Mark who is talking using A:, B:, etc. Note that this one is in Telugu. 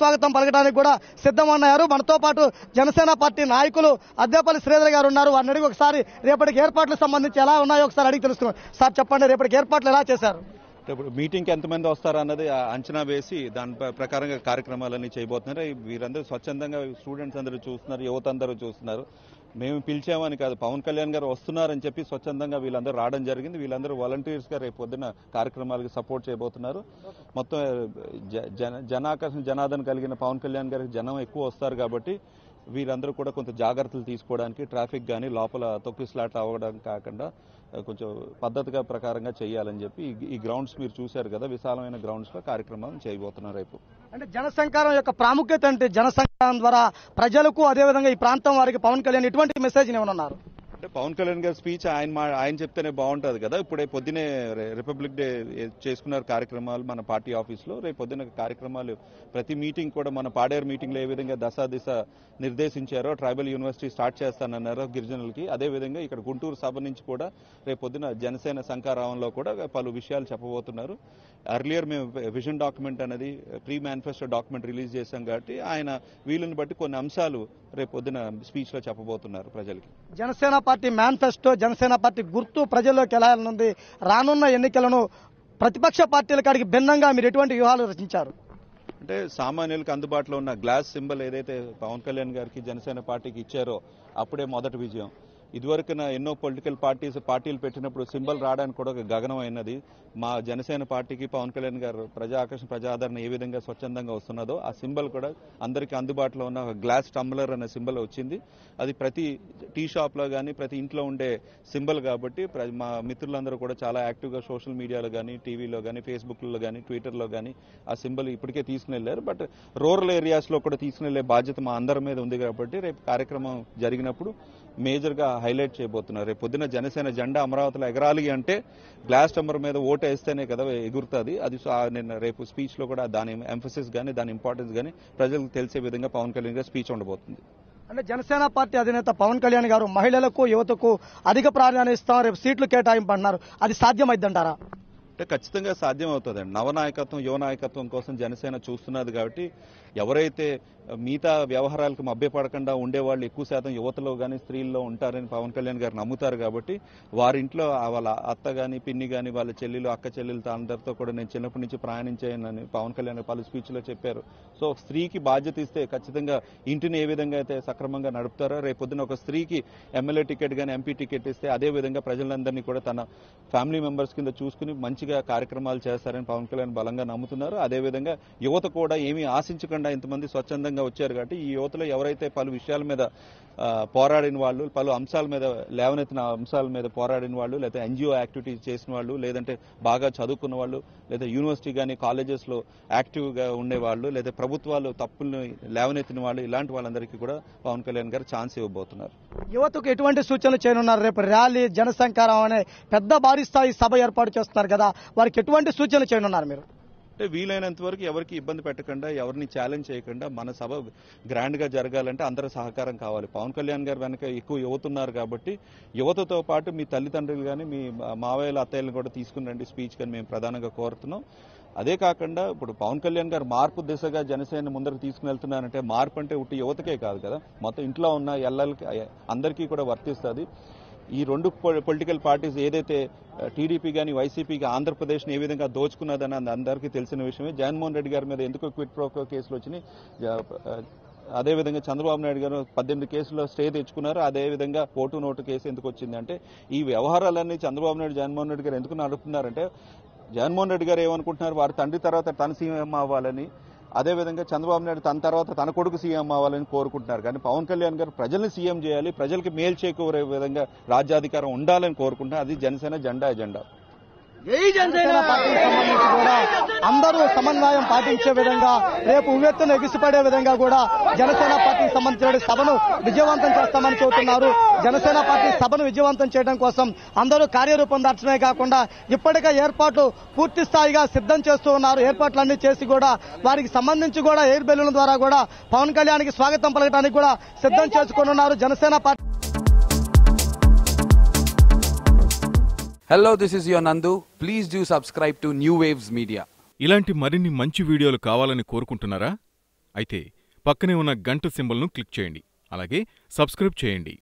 A: స్వాగతం పలకడానికి కూడా సిద్ధమన్నారు. మనతో పాటు జనసేన పార్టీ నాయకులు అద్దేపల్లి శ్రీధర్ గారు ఉన్నారు. వారిని అడిగి ఒకసారి రేపటికి ఏర్పాట్లకు సంబంధించి ఎలా ఉన్నాయో ఒకసారి అడిగి తెలుసుకున్నాం. సార్ చెప్పండి, రేపటికి ఏర్పాట్లు ఎలా చేశారు?
B: ఇప్పుడు మీటింగ్కి ఎంతమంది వస్తారన్నది అంచనా వేసి దాని ప్రకారంగా కార్యక్రమాలన్నీ చేయబోతున్నారు. వీరందరూ స్వచ్ఛందంగా స్టూడెంట్స్ అందరూ చూస్తున్నారు, యువత అందరూ చూస్తున్నారు. మేము పిలిచామని కాదు, పవన్ కళ్యాణ్ గారు వస్తున్నారని చెప్పి స్వచ్ఛందంగా వీళ్ళందరూ రావడం జరిగింది. వీళ్ళందరూ వాలంటీర్స్గా రేపు పొద్దున కార్యక్రమాలకు సపోర్ట్ చేయబోతున్నారు. మొత్తం జనాకర్షణ జనాదరణ కలిగిన పవన్ కళ్యాణ్ గారికి జనం ఎక్కువ వస్తారు కాబట్టి వీరందరూ కూడా కొంత జాగ్రత్తలు తీసుకోవడానికి ట్రాఫిక్ కానీ లోపల తొక్కిస్లాట్ అవ్వడం కాకుండా కొంచెం పద్ధతిగా ప్రకారంగా చేయాలని చెప్పి ఈ గ్రౌండ్స్ మీరు చూశారు కదా, విశాలమైన గ్రౌండ్స్లో కార్యక్రమం చేయబోతున్నారు రేపు.
A: అంటే జనసంచారం యొక్క ప్రాముఖ్యత అంటే జనసంచారం ద్వారా ప్రజలకు అదేవిధంగా ఈ ప్రాంతం వారికి పవన్ కళ్యాణ్ ఎటువంటి మెసేజ్ ఏమన్నారు?
B: అంటే పవన్ కళ్యాణ్ గారి స్పీచ్ ఆయన చెప్తేనే బాగుంటుంది కదా. ఇప్పుడే పొద్దునే రిపబ్లిక్ డే చేసుకున్నారు కార్యక్రమాలు మన పార్టీ ఆఫీస్లో. రేపు పొద్దున కార్యక్రమాలు ప్రతి మీటింగ్ కూడా మన పాడేరు మీటింగ్లో ఏ విధంగా దిశ నిర్దేశించారో ట్రైబల్ యూనివర్సిటీ స్టార్ట్ చేస్తానన్నారో గిరిజనులకి, అదేవిధంగా ఇక్కడ గుంటూరు సభ నుంచి కూడా రేపు పొద్దున జనసేన శంఖారావంలో కూడా పలు విషయాలు చెప్పబోతున్నారు. అర్లియర్ మేము విజన్ డాక్యుమెంట్ అనేది ప్రీ మేనిఫెస్టో డాక్యుమెంట్ రిలీజ్ చేశాం కాబట్టి ఆయన వీలుని బట్టి కొన్ని అంశాలు రేపు పొద్దున స్పీచ్లో చెప్పబోతున్నారు ప్రజలకి.
A: Janasena party manifesto, Janasena party గుర్తు ప్రజల్లోకి ఎలా ఉంది? రానున్న ఎన్నికలను ప్రతిపక్ష పార్టీల కాడికి భిన్నంగా మీరు ఎటువంటి వ్యూహాలు రచించారు?
B: అంటే సామాన్యులకు అందుబాటులో ఉన్న గ్లాస్ సింబల్ ఏదైతే పవన్ కళ్యాణ్ గారికి జనసేన పార్టీకి ఇచ్చారో అప్పుడే మొదటి విజయం. ఇదివరకున ఎన్నో పొలిటికల్ పార్టీలు పెట్టినప్పుడు సింబల్ రావడానికి కూడా ఒక గగనం అయినది. మా జనసేన పార్టీకి పవన్ కళ్యాణ్ గారు ప్రజాదరణ ఏ విధంగా స్వచ్ఛందంగా వస్తున్నదో ఆ సింబల్ కూడా అందరికీ అందుబాటులో ఉన్న ఒక గ్లాస్ టంబ్లర్ అనే సింబల్ వచ్చింది. అది ప్రతి టీ షాప్లో కానీ ప్రతి ఇంట్లో ఉండే సింబల్ కాబట్టి మా మిత్రులందరూ కూడా చాలా యాక్టివ్గా సోషల్ మీడియాలో కానీ టీవీలో కానీ ఫేస్బుక్లో కానీ ట్విట్టర్లో కానీ ఆ సింబల్ ఇప్పటికే తీసుకుని వెళ్ళారు. బట్ రూరల్ ఏరియాస్లో కూడా తీసుకుని వెళ్ళే బాధ్యత మా అందరి మీద ఉంది కాబట్టి రేపు కార్యక్రమం జరిగినప్పుడు మేజర్గా హైలైట్ చేయబోతున్నారు. రేపు పొద్దున జనసేన జెండా అమరావతిలో ఎగరాలి అంటే గ్లాస్ టంబర్ మీద ఓటు వేస్తేనే కదా ఎగురుతుంది. అది నేను రేపు స్పీచ్లో కూడా దాని ఎంఫసిస్ కానీ దాని ఇంపార్టెన్స్ కానీ ప్రజలకు తెలిసే విధంగా పవన్ కళ్యాణ్ గారు స్పీచ్ ఉండబోతుంది.
A: అంటే జనసేన పార్టీ అధినేత పవన్ కళ్యాణ్ గారు మహిళలకు యువతకు అధిక ప్రాధాన్యత ఇస్తాం, రేపు సీట్లు కేటాయింపు అంటున్నారు. అది సాధ్యమైద్దంటారా?
B: అంటే ఖచ్చితంగా సాధ్యం అవుతుందండి. నవనాయకత్వం యువ నాయకత్వం కోసం జనసేన చూస్తున్నది కాబట్టి ఎవరైతే మిగతా వ్యవహారాలకు మభ్యపడకుండా ఉండేవాళ్ళు ఎక్కువ శాతం యువతలో కానీ స్త్రీల్లో ఉంటారని పవన్ కళ్యాణ్ గారు నమ్ముతారు కాబట్టి వారింట్లో వాళ్ళ అత్త కానీ పిన్ని కానీ వాళ్ళ చెల్లెలు అక్క చెల్లెలతో అందరితో కూడా నేను చిన్నప్పటి నుంచి ప్రయాణించానని పవన్ కళ్యాణ్ పలు స్పీచ్లో చెప్పారు. సో స్త్రీకి బాధ్యత ఇస్తే ఖచ్చితంగా ఇంటిని ఏ విధంగా అయితే సక్రమంగా నడుపుతారో రేపొద్దున ఒక స్త్రీకి ఎమ్మెల్యే టికెట్ కానీ ఎంపీ టికెట్ ఇస్తే అదే విధంగా ప్రజలందరినీ కూడా తన ఫ్యామిలీ మెంబర్స్ కింద చూసుకుని మంచిగా కార్యక్రమాలు చేస్తారని పవన్ కళ్యాణ్ బలంగా నమ్ముతున్నారు. అదేవిధంగా యువత కూడా ఏమీ ఆశించకుండా ఇంతమంది స్వచ్ఛందంగా వచ్చారు కాబట్టి ఈ యువతలో ఎవరైతే పలు విషయాల మీద పోరాడిన వాళ్ళు, పలు అంశాల మీద లేవనెత్తిన అంశాల మీద పోరాడిన వాళ్ళు, లేదా ఎన్జిఓ యాక్టివిటీస్ చేసిన వాళ్ళు, లేదంటే బాగా చదువుకున్న వాళ్ళు, లేదా యూనివర్సిటీ కానీ కాలేజెస్లో యాక్టివ్గా ఉండేవాళ్ళు, లేదా ప్రభుత్వాలు తప్పులను లేవనెత్తిన వాళ్ళు, ఇలాంటి వాళ్ళందరికీ కూడా పవన్ కళ్యాణ్ గారు ఛాన్స్ ఇవ్వబోతున్నారు.
A: యువతకు ఎటువంటి సూచనలు చేయనున్నారు? రేపు ర్యాలీ జనసంచారం అనే పెద్ద భారీ స్థాయి సభ ఏర్పాటు చేస్తున్నారు కదా, వారికి ఎటువంటి సూచనలు చేయనున్నారు మీరు?
B: అంటే వీలైనంత వరకు ఎవరికి ఇబ్బంది పెట్టకుండా, ఎవరిని ఛాలెంజ్ చేయకుండా మన సభ గ్రాండ్గా జరగాలంటే అందరి సహకారం కావాలి. పవన్ కళ్యాణ్ గారు వెనక ఎక్కువ యువత ఉన్నారు కాబట్టి యువతతో పాటు మీ తల్లిదండ్రులు కానీ మీ మావయ్యల అత్తయ్యలను కూడా తీసుకుని రండి స్పీచ్ కానీ మేము ప్రధానంగా కోరుతున్నాం. అదే కాకుండా ఇప్పుడు పవన్ కళ్యాణ్ గారు మార్పు దిశగా జనసేన ముందరకు తీసుకుని వెళ్తున్నారంటే మార్పు అంటే ఉట్టి యువతకే కాదు కదా, మొత్తం ఇంట్లో ఉన్న ఎల్లలకి అందరికీ కూడా వర్తిస్తుంది. ఈ రెండు పొలిటికల్ పార్టీస్ ఏదైతే టీడీపీ కానీ వైసీపీకి ఆంధ్రప్రదేశ్ని ఏ విధంగా దోచుకున్నదని అందరికీ తెలిసిన విషయమే. జగన్మోహన్ రెడ్డి గారి మీద ఎందుకు క్విట్ ప్రోకో కేసులు వచ్చినాయి, అదేవిధంగా చంద్రబాబు నాయుడు గారు 18 కేసుల్లో స్టే తెచ్చుకున్నారు. అదేవిధంగా ఓటు నోటు కేసు ఎందుకు వచ్చింది అంటే ఈ వ్యవహారాలన్నీ చంద్రబాబు నాయుడు జగన్మోహన్ రెడ్డి గారు ఎందుకు నడుపుతున్నారంటే జగన్మోహన్ రెడ్డి గారు ఏమనుకుంటున్నారు, వారి తండ్రి తర్వాత తన సీఎం అవ్వాలని, అదేవిధంగా చంద్రబాబు నాయుడు తన తర్వాత తన కొడుకు సీఎం అవ్వాలని కోరుకుంటున్నారు. కానీ పవన్ కళ్యాణ్ గారు ప్రజల్ని సీఎం చేయాలి, ప్రజలకి మేలు చేకూరే విధంగా రాజ్యాధికారం ఉండాలని కోరుకుంటున్నారు. అది జనసేన ఎజెండా.
A: జనసేన పార్టీకి సంబంధించి కూడా అందరూ సమన్వయం పాటించే విధంగా రేపు ఉవ్వెత్తున ఎగిసిపడే విధంగా కూడా జనసేన పార్టీకి సంబంధించిన సభను విజయవంతం చేస్తామని చెబుతున్నారు. జనసేన పార్టీ సభను విజయవంతం చేయడం కోసం అందరూ కార్యరూపం దాల్చడమే కాకుండా ఇప్పటికే ఏర్పాట్లు పూర్తి స్థాయిగా సిద్ధం చేస్తూ ఉన్నారు. ఏర్పాట్లన్నీ చేసి కూడా వారికి సంబంధించి కూడా ఎయిర్ బెలూన్ల ద్వారా కూడా పవన్ కళ్యాణ్కి స్వాగతం పలకడానికి కూడా సిద్ధం చేసుకున్నారు Janasena party.
C: Hello, this is your Nandu. Please do subscribe to New Waves Media.
D: ఇలాంటి మరిన్ని మంచి వీడియోలు కావాలని కోరుకుంటున్నారా? అయితే పక్కనే ఉన్న గంట సింబల్ను క్లిక్ చేయండి. అలాగే సబ్స్క్రైబ్ చేయండి.